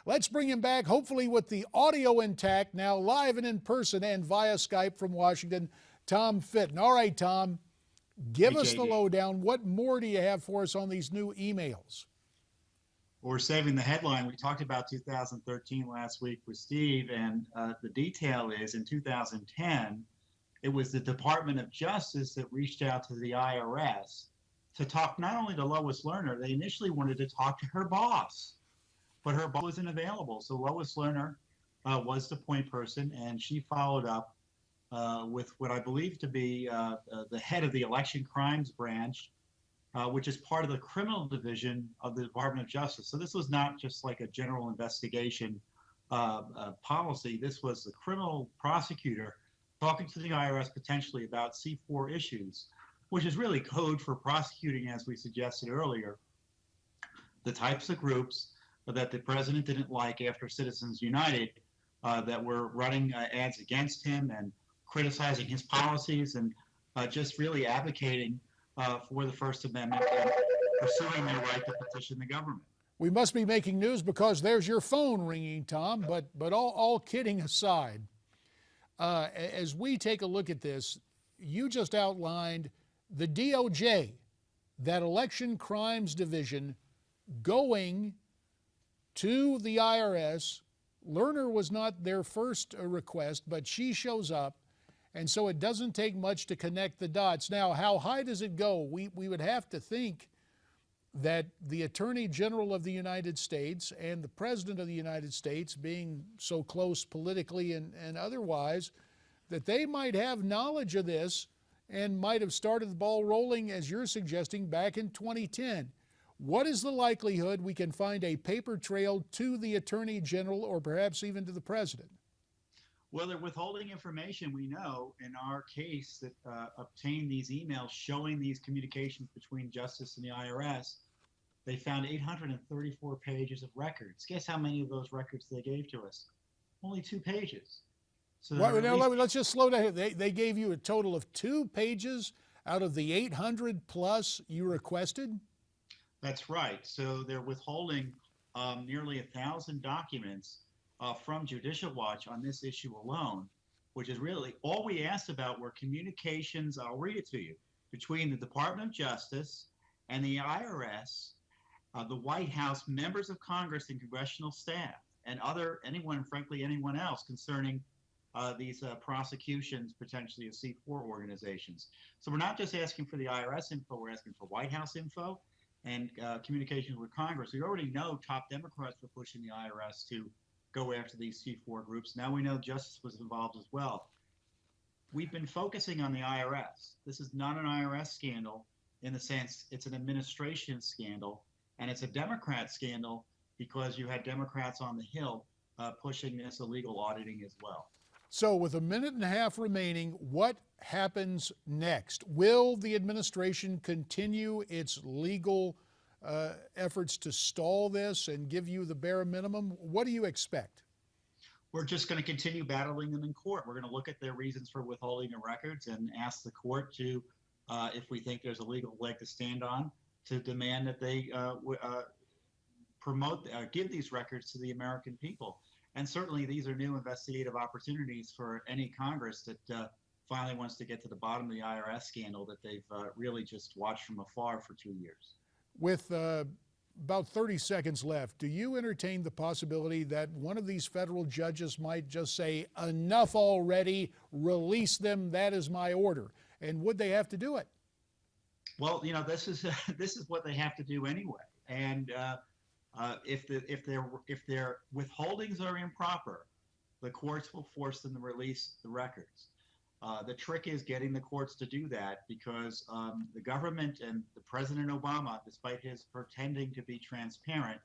Let's bring him back, hopefully with the audio intact, now live and in person and via Skype from Washington, Tom Fitton. All right, Tom, give us the lowdown. What more do you have for us on these new emails? We're saving the headline. We talked about 2013 last week with Steve, and the detail is in 2010, it was the Department of Justice that reached out to the IRS to talk not only to Lois Lerner, they initially wanted to talk to her boss, but her boss wasn't available. So Lois Lerner was the point person, and she followed up with what I believe to be the head of the Election Crimes Branch, which is part of the criminal division of the Department of Justice. So this was not just like a general investigation policy. This was the criminal prosecutor talking to the IRS potentially about C4 issues, which is really code for prosecuting, as we suggested earlier, the types of groups that the president didn't like after Citizens United that were running ads against him and criticizing his policies and just really advocating for the First Amendment and pursuing their right to petition the government. We must be making news because there's your phone ringing, Tom, but all kidding aside, as we take a look at this, you just outlined the DOJ, that Election Crimes Division, going to the IRS. Lerner was not their first request, but she shows up, and so it doesn't take much to connect the dots. Now, how high does it go? We would have to think that the Attorney General of the United States and the President of the United States, being so close politically and otherwise, that they might have knowledge of this and might have started the ball rolling, as you're suggesting, back in 2010. What is the likelihood we can find a paper trail to the Attorney General or perhaps even to the President? Well, they're withholding information. We know in our case that obtained these emails showing these communications between Justice and the IRS. They found 834 pages of records. Guess how many of those records they gave to us? Only 2 pages. So well, now, let's just slow down. They gave you a total of 2 pages out of the 800 plus you requested? That's right. So they're withholding nearly 1,000 documents from Judicial Watch on this issue alone, which is really all we asked about were communications, I'll read it to you, between the Department of Justice and the IRS, the White House, members of Congress and congressional staff, and frankly, anyone else concerning these prosecutions, potentially of C4 organizations. So we're not just asking for the IRS info, we're asking for White House info and communications with Congress. We already know top Democrats were pushing the IRS to go after these C4 groups. Now we know Justice was involved as well. We've been focusing on the IRS. This is not an IRS scandal in the sense it's an administration scandal, and it's a Democrat scandal because you had Democrats on the Hill pushing this illegal auditing as well. So with a minute and a half remaining, what happens next? Will the administration continue its legal efforts to stall this and give you the bare minimum? What do you expect? We're just going to continue battling them in court. We're going to look at their reasons for withholding the records and ask the court to, if we think there's a legal leg to stand on, to demand that they give these records to the American people. And certainly these are new investigative opportunities for any Congress that finally wants to get to the bottom of the IRS scandal that they've really just watched from afar for 2 years. With about 30 seconds left, do you entertain the possibility that one of these federal judges might just say, enough already, release them, that is my order? And would they have to do it? Well, you know, this is what they have to do anyway. And if their withholdings are improper, the courts will force them to release the records. The trick is getting the courts to do that because the government and the President Obama, despite his pretending to be transparent,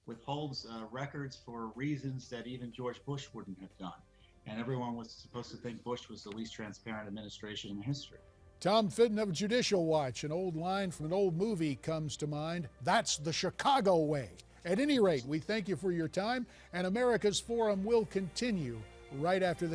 withholds records for reasons that even George Bush wouldn't have done. And everyone was supposed to think Bush was the least transparent administration in history. Tom Fitton of Judicial Watch. An old line from an old movie comes to mind. That's the Chicago way. At any rate, we thank you for your time, and America's Forum will continue right after this.